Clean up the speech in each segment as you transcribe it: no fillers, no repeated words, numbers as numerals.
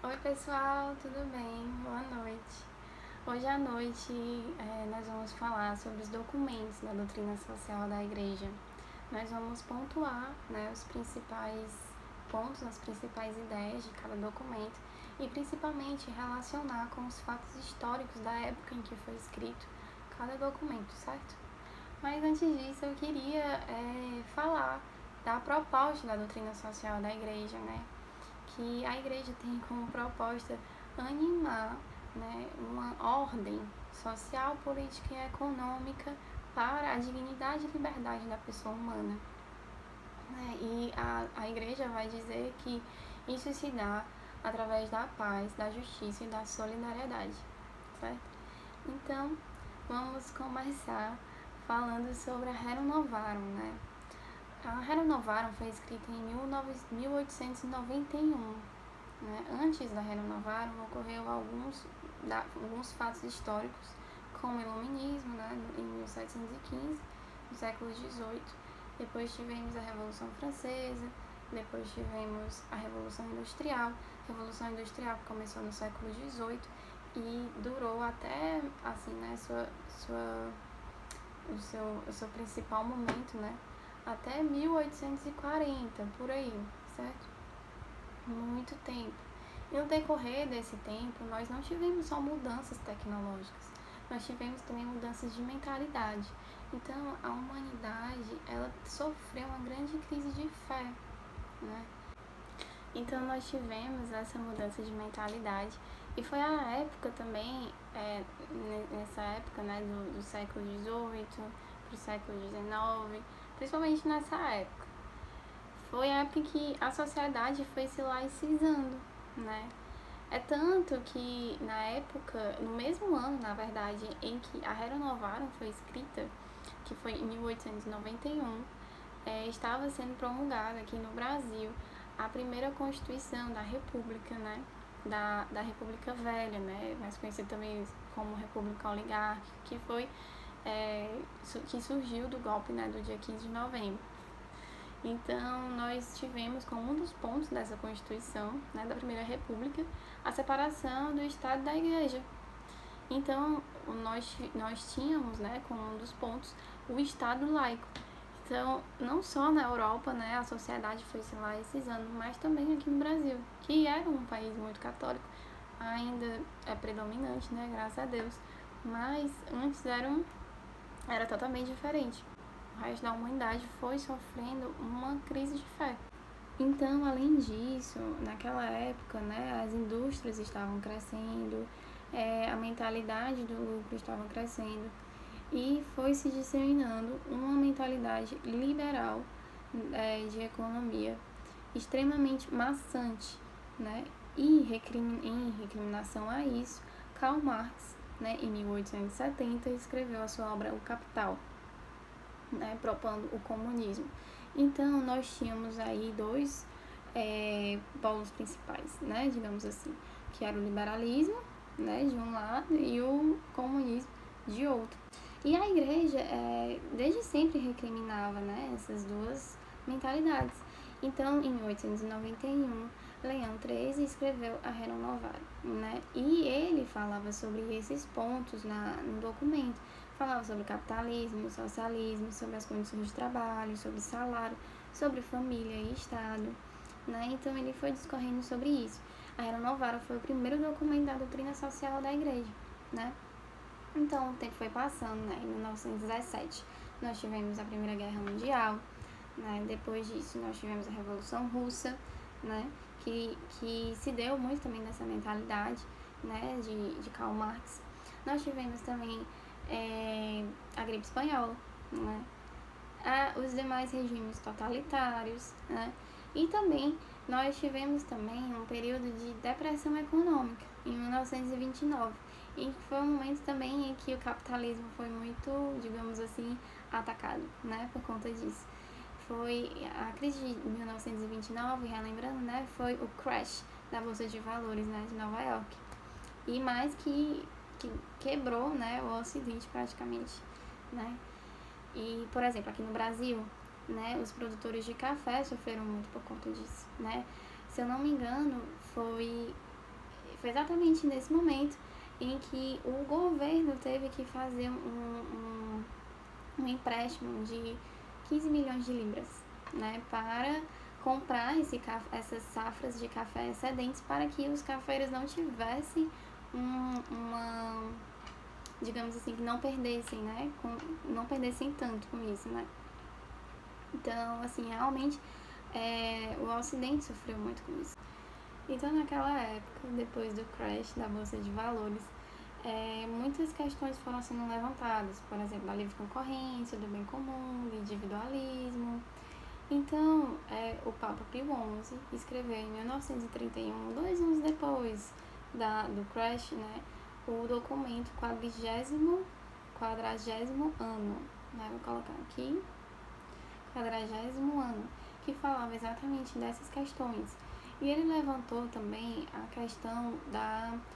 Oi pessoal, tudo bem? Boa noite. Hoje à noite nós vamos falar sobre os documentos da doutrina social da Igreja. Nós vamos pontuar, os principais pontos, as principais ideias de cada documento e principalmente relacionar com os fatos históricos da época em que foi escrito cada documento, certo? Mas antes disso eu queria falar da proposta da doutrina social da Igreja, que a Igreja tem como proposta animar, uma ordem social, política e econômica para a dignidade e liberdade da pessoa humana. E a Igreja vai dizer que isso se dá através da paz, da justiça e da solidariedade, certo? Então, vamos começar falando sobre a Rerum Novarum, A Rerum Novarum foi escrita em 1891. Antes da Rerum Novarum ocorreu alguns fatos históricos, como o Iluminismo, em 1715, no século XVIII. Depois tivemos a Revolução Francesa, depois tivemos a Revolução Industrial. Revolução Industrial que começou no século XVIII e durou até, o seu principal momento, até 1840, por aí, certo? Muito tempo. E no decorrer desse tempo, nós não tivemos só mudanças tecnológicas, nós tivemos também mudanças de mentalidade. Então, a humanidade, ela sofreu uma grande crise de fé, Então, nós tivemos essa mudança de mentalidade e foi a época também, nessa época, do século XVIII para o século XIX, principalmente nessa época. Foi a época em que a sociedade foi se laicizando, É tanto que na época, no mesmo ano, na verdade, em que a Rerum Novarum foi escrita, que foi em 1891, estava sendo promulgada aqui no Brasil a primeira Constituição da República, da República Velha, mais conhecida também como República Oligárquica, que foi que surgiu do golpe, do dia 15 de novembro. Então, nós tivemos como um dos pontos dessa Constituição, da Primeira República, a separação do Estado e da Igreja. Então, nós tínhamos, como um dos pontos, o Estado laico. Então, não só na Europa, a sociedade foi se laicizando, mas também aqui no Brasil, que era um país muito católico, ainda é predominante, graças a Deus, mas antes era totalmente diferente. O resto da humanidade foi sofrendo uma crise de fé. Então, além disso, naquela época, as indústrias estavam crescendo, a mentalidade do lucro estava crescendo e foi se disseminando uma mentalidade liberal de economia extremamente maçante, E em recriminação a isso, Karl Marx, em 1870, escreveu a sua obra O Capital, propondo o comunismo. Então, nós tínhamos aí dois polos principais, digamos assim, que era o liberalismo, de um lado, e o comunismo de outro. E a Igreja, desde sempre recriminava, essas duas mentalidades. Então, em 1891, Leão XIII escreveu a Rerum Novarum, E ele falava sobre esses pontos no documento. Falava sobre o capitalismo, o socialismo, sobre as condições de trabalho, sobre salário, sobre família e Estado, Então, ele foi discorrendo sobre isso. A Rerum Novarum foi o primeiro documento da doutrina social da Igreja, Então, o tempo foi passando, Em 1917, nós tivemos a Primeira Guerra Mundial, Depois disso, nós tivemos a Revolução Russa, Que se deu muito também dessa mentalidade, de Karl Marx. Nós tivemos também a gripe espanhola, os demais regimes totalitários, E também nós tivemos também um período de depressão econômica, em 1929, em que foi um momento também em que o capitalismo foi muito, digamos assim, atacado, por conta disso. Foi a crise de 1929, relembrando, foi o crash da Bolsa de Valores, de Nova York. E mais que quebrou, o Ocidente praticamente, E, por exemplo, aqui no Brasil, os produtores de café sofreram muito por conta disso, Se eu não me engano, foi foi exatamente nesse momento em que o governo teve que fazer um empréstimo de 15 milhões de libras, né, para comprar essas safras de café excedentes para que os cafeiros não tivessem digamos assim, que não perdessem, né, não perdessem tanto com isso, né. Então, assim, realmente o Ocidente sofreu muito com isso. Então, naquela época, depois do crash da Bolsa de Valores, muitas questões foram sendo levantadas, por exemplo, a livre concorrência, do bem comum, do individualismo. Então, o Papa Pio XI escreveu em 1931, 2 anos depois do crash, né, o documento 40º ano, né, vou colocar aqui, 40º ano, que falava exatamente dessas questões. E ele levantou também a questão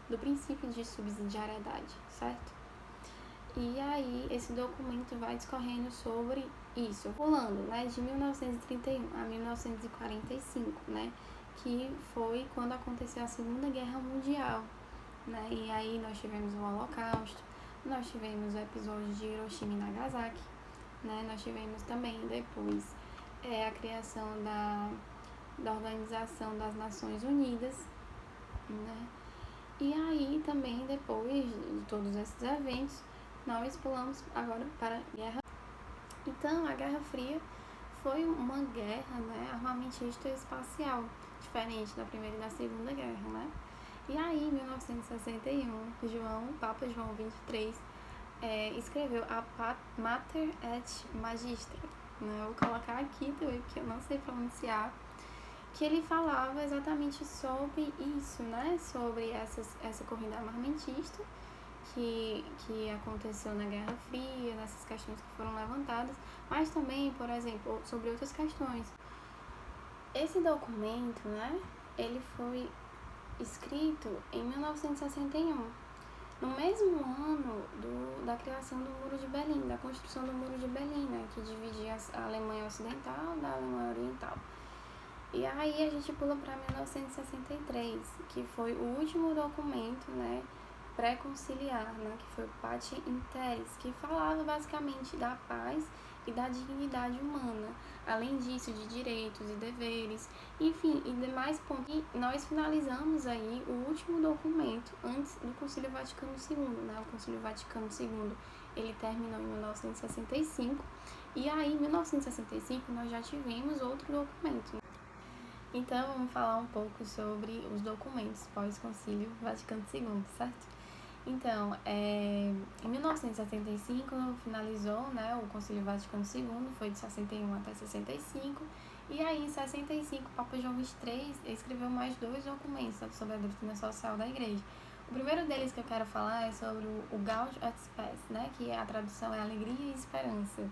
do princípio de subsidiariedade, certo? E aí, esse documento vai discorrendo sobre isso, rolando, né, de 1931 a 1945, né, que foi quando aconteceu a Segunda Guerra Mundial, né, e aí nós tivemos o Holocausto, nós tivemos o episódio de Hiroshima e Nagasaki, né, nós tivemos também depois a criação da Organização das Nações Unidas, né, e aí também depois de todos esses eventos, nós pulamos agora para a Guerra. Então, a Guerra Fria foi uma guerra, né, armamentista espacial, diferente da Primeira e da Segunda Guerra, né. E aí, em 1961, Papa João XXIII escreveu a Mater et Magistra, né, eu vou colocar aqui também, porque eu não sei pronunciar, que ele falava exatamente sobre isso, né, sobre essa corrida armamentista que aconteceu na Guerra Fria, nessas questões que foram levantadas, mas também, por exemplo, sobre outras questões. Esse documento, né, ele foi escrito em 1961, no mesmo ano da criação do Muro de Berlim, da construção do Muro de Berlim, né, que dividia a Alemanha Ocidental da Alemanha Oriental. E aí a gente pula para 1963, que foi o último documento, né, pré-conciliar, né, que foi o Pacta in Terris, que falava basicamente da paz e da dignidade humana, além disso de direitos e deveres, enfim, e demais pontos. E nós finalizamos aí o último documento antes do Concílio Vaticano II, né, o Concílio Vaticano II, ele terminou em 1965, e aí em 1965 nós já tivemos outro documento. Então, vamos falar um pouco sobre os documentos pós-Concílio Vaticano II, certo? Então, em 1975 finalizou, né, o Concílio Vaticano II, foi de 61 até 65, e aí em 65 o Papa João XXIII escreveu mais 2 documentos sobre a doutrina social da Igreja. O primeiro deles que eu quero falar é sobre o Gaudium et Spes, né, que a tradução é alegria e esperança.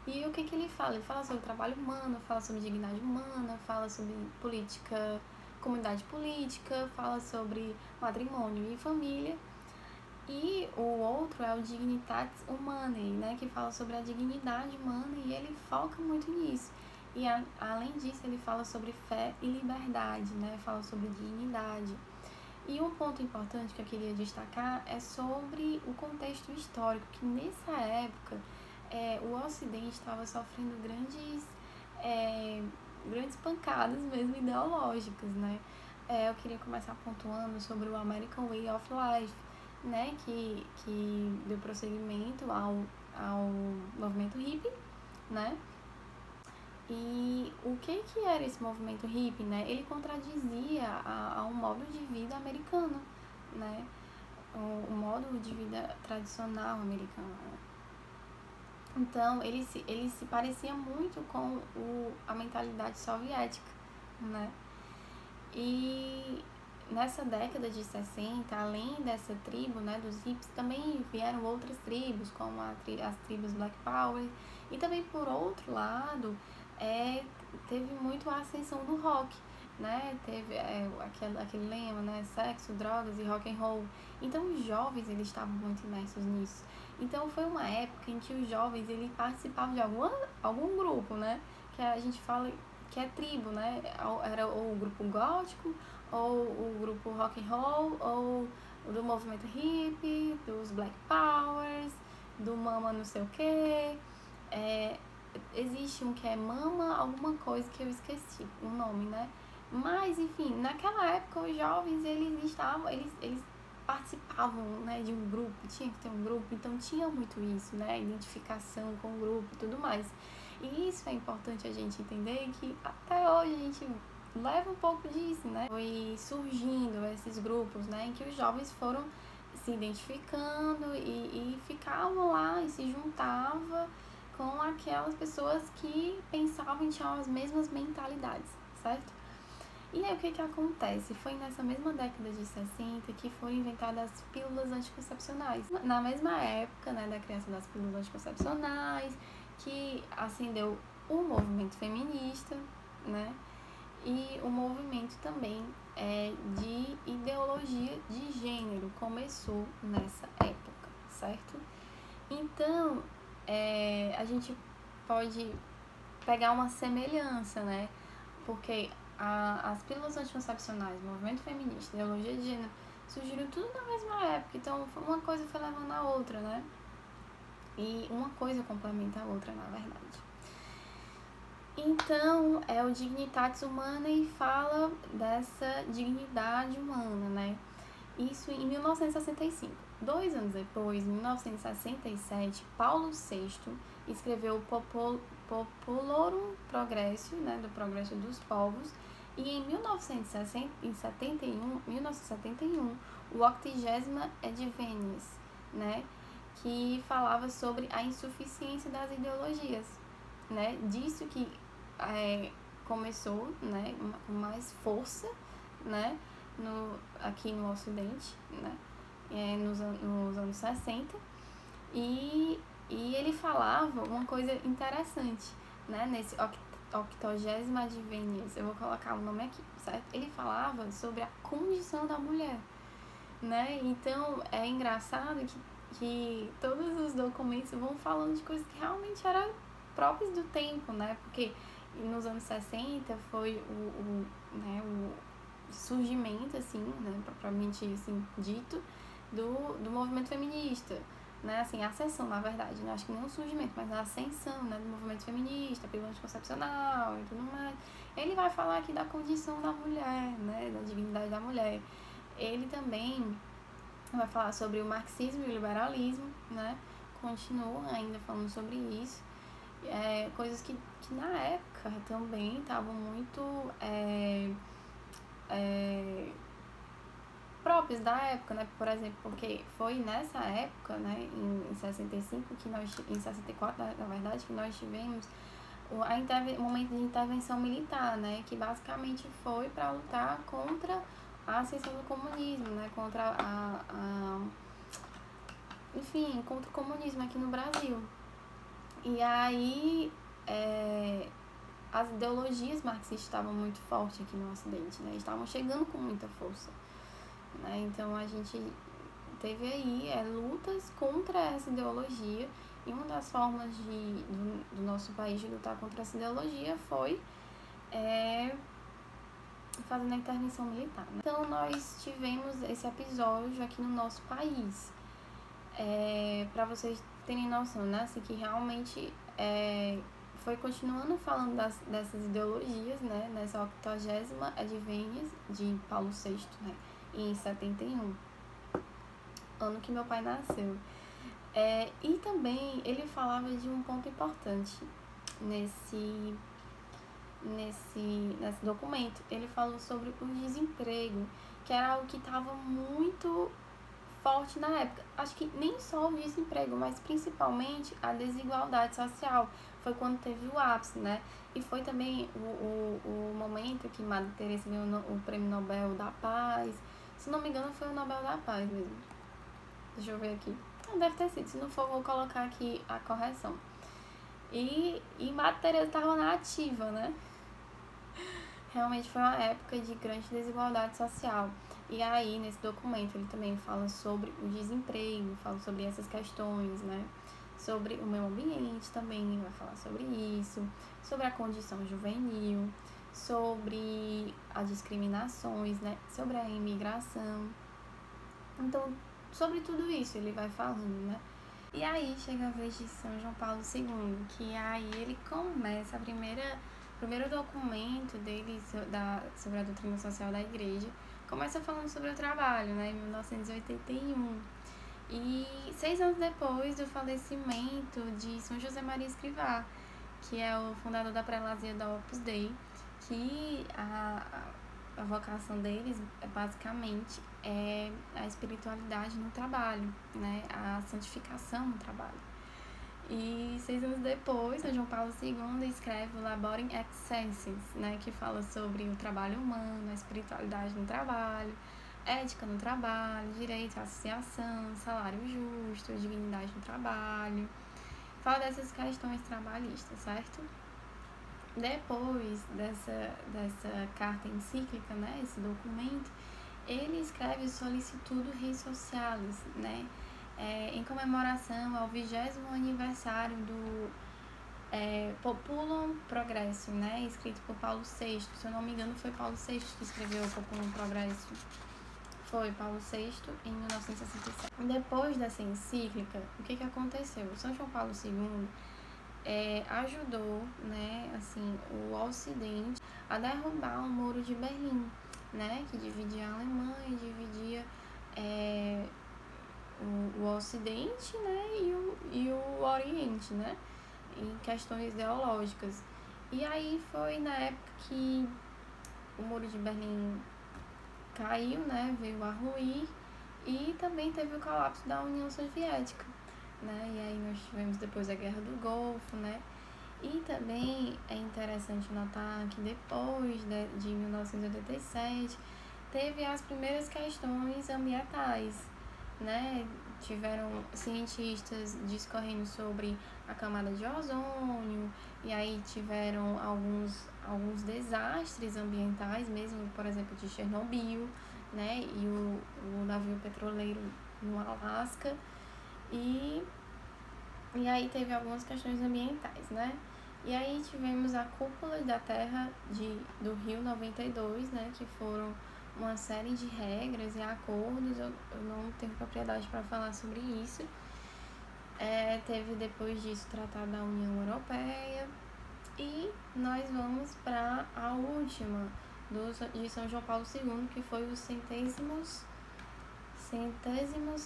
E o que ele fala? Ele fala sobre trabalho humano, fala sobre dignidade humana, fala sobre política, comunidade política, fala sobre matrimônio e família. E o outro é o Dignitatis Humanae, né, que fala sobre a dignidade humana e ele foca muito nisso. E além disso, ele fala sobre fé e liberdade, né, fala sobre dignidade. E um ponto importante que eu queria destacar é sobre o contexto histórico, que nessa época o Ocidente estava sofrendo grandes pancadas mesmo ideológicas, né. Eu queria começar pontuando sobre o American Way of Life, né, que deu prosseguimento ao movimento hippie, né, e o que era esse movimento hippie, né, ele contradizia a um modo de vida americano, né, o modo de vida tradicional americano. Então, ele se parecia muito com a mentalidade soviética, né, e nessa década de 60, além dessa tribo, né, dos hippies, também vieram outras tribos, como as tribos Black Power, e também, por outro lado, teve muito a ascensão do rock, né, teve aquele lema, né, sexo, drogas e rock and roll. Então, os jovens, eles estavam muito imersos nisso. Então, foi uma época em que os jovens, eles participavam de algum grupo, né, que a gente fala que é tribo, né, era ou o grupo gótico, ou o grupo rock and roll, ou do movimento hippie, dos Black Powers, do Mama não sei o que. Existe um que é Mama alguma coisa que eu esqueci o nome, né? Mas, enfim, naquela época os jovens, eles participavam, né, de um grupo, tinha que ter um grupo, então tinha muito isso, né, identificação com o grupo e tudo mais. E isso é importante a gente entender, que até hoje a gente leva um pouco disso, né? Foi surgindo esses grupos, né, em que os jovens foram se identificando e ficavam lá e se juntavam com aquelas pessoas que pensavam e tinham as mesmas mentalidades, certo? E aí o que acontece? Foi nessa mesma década de 60 que foram inventadas as pílulas anticoncepcionais. Na mesma época, né, da criação das pílulas anticoncepcionais, que acendeu o movimento feminista, né? E o movimento também de ideologia de gênero começou nessa época, certo? Então, a gente pode pegar uma semelhança, né? Porque as pílulas anticoncepcionais, o movimento feminista, ideologia de gênero, surgiram tudo na mesma época. Então, uma coisa foi levando a outra, né? E uma coisa complementa a outra, na verdade. Então, é o Dignitatis Humanae e fala dessa dignidade humana, né? Isso em 1965. 2 anos depois, em 1967, Paulo VI escreveu o Populorum Progressio, né, do Progresso dos Povos, e em 1971, o Octigésima Advenies, né, que falava sobre a insuficiência das ideologias, né, disso que começou, né, com mais força, né, aqui no Ocidente, né, nos anos 60, e ele falava uma coisa interessante, né, nesse 80ª Advenies, eu vou colocar o nome aqui, certo? Ele falava sobre a condição da mulher, né, então é engraçado que todos os documentos vão falando de coisas que realmente eram próprias do tempo, né, porque nos anos 60 foi o surgimento, assim, né, propriamente assim, dito, do movimento feminista, né, assim, a ascensão, na verdade, né, acho que não o surgimento, mas a ascensão, né, do movimento feminista, pílula anticoncepcional e tudo mais. Ele vai falar aqui da condição da mulher, né, da dignidade da mulher. Ele também vai falar sobre o marxismo e o liberalismo, né, continua ainda falando sobre isso. Coisas que na época também estavam muito próprias da época, né? Por exemplo, porque foi nessa época, né, em 65, em 64, na verdade, que nós tivemos o momento de intervenção militar, né, que basicamente foi para lutar contra a ascensão do comunismo, né, contra contra o comunismo aqui no Brasil. E aí as ideologias marxistas estavam muito fortes aqui no Ocidente, né? Estavam chegando com muita força, né? Então a gente teve aí lutas contra essa ideologia, e uma das formas do nosso país de lutar contra essa ideologia foi fazendo a intervenção militar, né? Então nós tivemos esse episódio aqui no nosso país, para vocês terem noção, né? Assim, que realmente foi continuando falando dessas ideologias, né, nessa 80ª Advenies de Paulo VI, né, em 71, ano que meu pai nasceu. E também ele falava de um ponto importante nesse documento. Ele falou sobre o desemprego, que era algo que estava muito forte na época. Acho que nem só o desemprego, mas principalmente a desigualdade social. Foi quando teve o ápice, né? E foi também o momento que Madre Teresa ganhou o Prêmio Nobel da Paz. Se não me engano, foi o Nobel da Paz mesmo. Deixa eu ver aqui. Não, deve ter sido. Se não for, vou colocar aqui a correção. E Madre Teresa estava na ativa, né? Realmente foi uma época de grande desigualdade social. E aí, nesse documento, ele também fala sobre o desemprego, fala sobre essas questões, né? Sobre o meio ambiente também, vai falar sobre isso, sobre a condição juvenil, sobre as discriminações, né? Sobre a imigração. Então, sobre tudo isso ele vai falando, né? E aí chega a vez de São João Paulo II, que aí ele começa o primeiro documento dele sobre a doutrina social da igreja, começa falando sobre o trabalho, né, em 1981. E 6 anos depois do falecimento de São José Maria Escrivá, que é o fundador da prelazia da Opus Dei, que a vocação deles basicamente é a espiritualidade no trabalho, né? A santificação no trabalho. E 6 anos depois, São João Paulo II escreve o Laborem Excelsis, né? Que fala sobre o trabalho humano, a espiritualidade no trabalho, ética no trabalho, direito à associação, salário justo, dignidade no trabalho. Fala dessas questões trabalhistas, certo? Depois dessa carta encíclica, né, esse documento, ele escreve Solicitudo Rei Socialis, né, em comemoração ao 20º aniversário do Populum Progresso, né, escrito por Paulo VI. Se eu não me engano, foi Paulo VI que escreveu o Populum Progresso. Foi Paulo VI em 1967. Depois dessa encíclica, o que aconteceu? São João Paulo II ajudou, né, assim, o Ocidente a derrubar o Muro de Berlim, né, que dividia a Alemanha, dividia o Ocidente, né, e o Oriente, né, em questões ideológicas. E aí foi na época que o Muro de Berlim caiu, né, veio a ruir, e também teve o colapso da União Soviética, né? E aí nós tivemos depois a Guerra do Golfo, né? E também é interessante notar que depois de 1987 teve as primeiras questões ambientais, né? Tiveram cientistas discorrendo sobre a camada de ozônio, e aí tiveram alguns desastres ambientais mesmo, por exemplo, de Chernobyl, né? E o navio petroleiro no Alasca. E aí teve algumas questões ambientais, né? E aí tivemos a cúpula da Terra do Rio 92, né? Que foram uma série de regras e acordos. Eu não tenho propriedade para falar sobre isso. Teve depois disso o Tratado da União Europeia. E nós vamos para a última de São João Paulo II, que foi os centésimos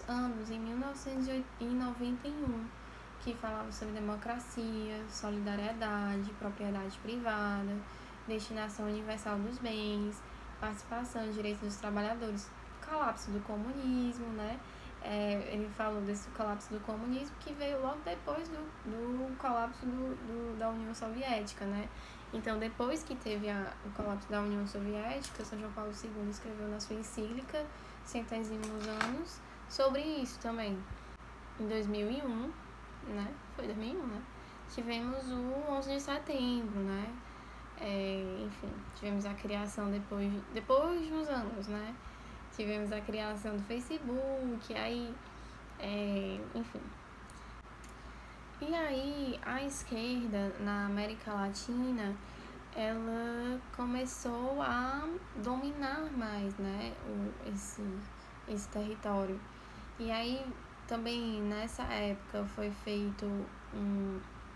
anos, em 1991, que falava sobre democracia, solidariedade, propriedade privada, destinação universal dos bens, participação e direitos dos trabalhadores, colapso do comunismo, né? Ele falou desse colapso do comunismo que veio logo depois do colapso da União Soviética, né? Então, depois que teve o colapso da União Soviética, São João Paulo II escreveu na sua encíclica Centésimos Anos sobre isso também. Em 2001, né? Foi 2001, né? Tivemos o 11 de setembro, né? Enfim, tivemos a criação depois de uns anos, né? Tivemos a criação do Facebook, aí, enfim. E aí, a esquerda na América Latina, ela começou a dominar mais, né, esse território. E aí, também nessa época, foi feito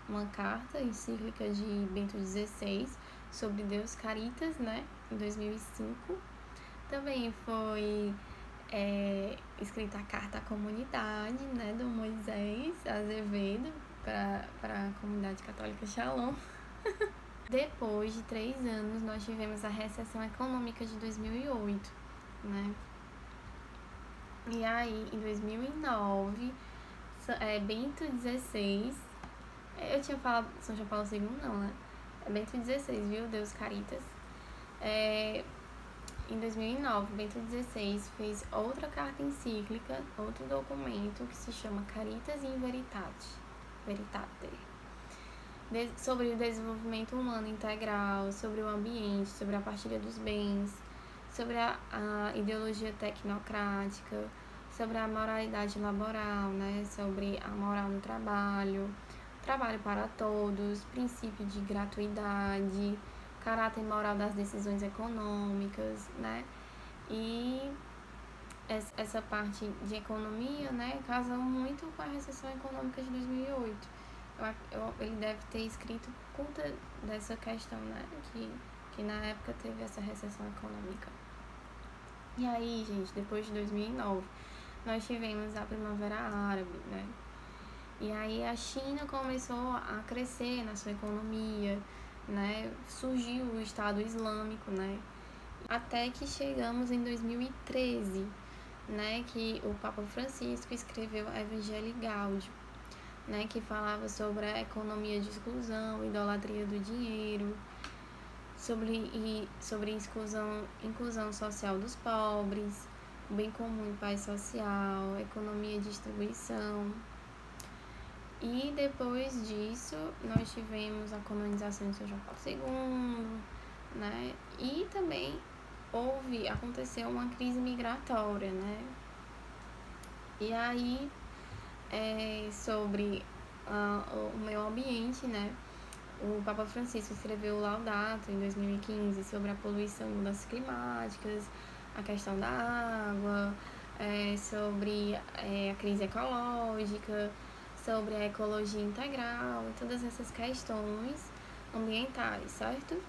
uma carta encíclica de Bento XVI sobre Deus Caritas, né, em 2005. Também foi escrita a carta à comunidade, né, do Moisés Azevedo para a comunidade católica Shalom. Depois de 3 anos, nós tivemos a recessão econômica de 2008, né? E aí, em 2009, Bento XVI, eu tinha falado São João Paulo II, não, né? Bento XVI, viu? Deus Caritas. Em 2009, Bento XVI fez outra carta encíclica, outro documento que se chama Caritas in Veritate, sobre o desenvolvimento humano integral, sobre o ambiente, sobre a partilha dos bens, sobre a ideologia tecnocrática, sobre a moralidade laboral, né, sobre a moral no trabalho para todos, princípio de gratuidade, caráter moral das decisões econômicas, né? E essa parte de economia, né, casa muito com a recessão econômica de 2008. Ele deve ter escrito por conta dessa questão, né, que na época teve essa recessão econômica. E aí, gente, depois de 2009, nós tivemos a Primavera Árabe, né? E aí a China começou a crescer na sua economia, né? Surgiu o Estado Islâmico, né? Até que chegamos em 2013, né? Que o Papa Francisco escreveu Evangelii Gaudium, né? Que falava sobre a economia de exclusão, idolatria do dinheiro, sobre inclusão social dos pobres, bem comum e paz social, economia de distribuição. E depois disso, nós tivemos a colonização de São João Paulo II, né? E também aconteceu uma crise migratória, né? E aí, sobre o meio ambiente, né? O Papa Francisco escreveu o Laudato em 2015 sobre a poluição e mudanças climáticas, a questão da água, sobre a crise ecológica, sobre a ecologia integral e todas essas questões ambientais, certo?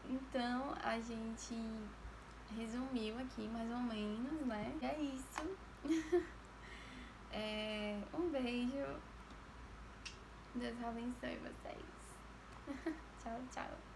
Então, a gente resumiu aqui mais ou menos, né? E é isso. Um beijo. Deus abençoe vocês. Tchau, tchau.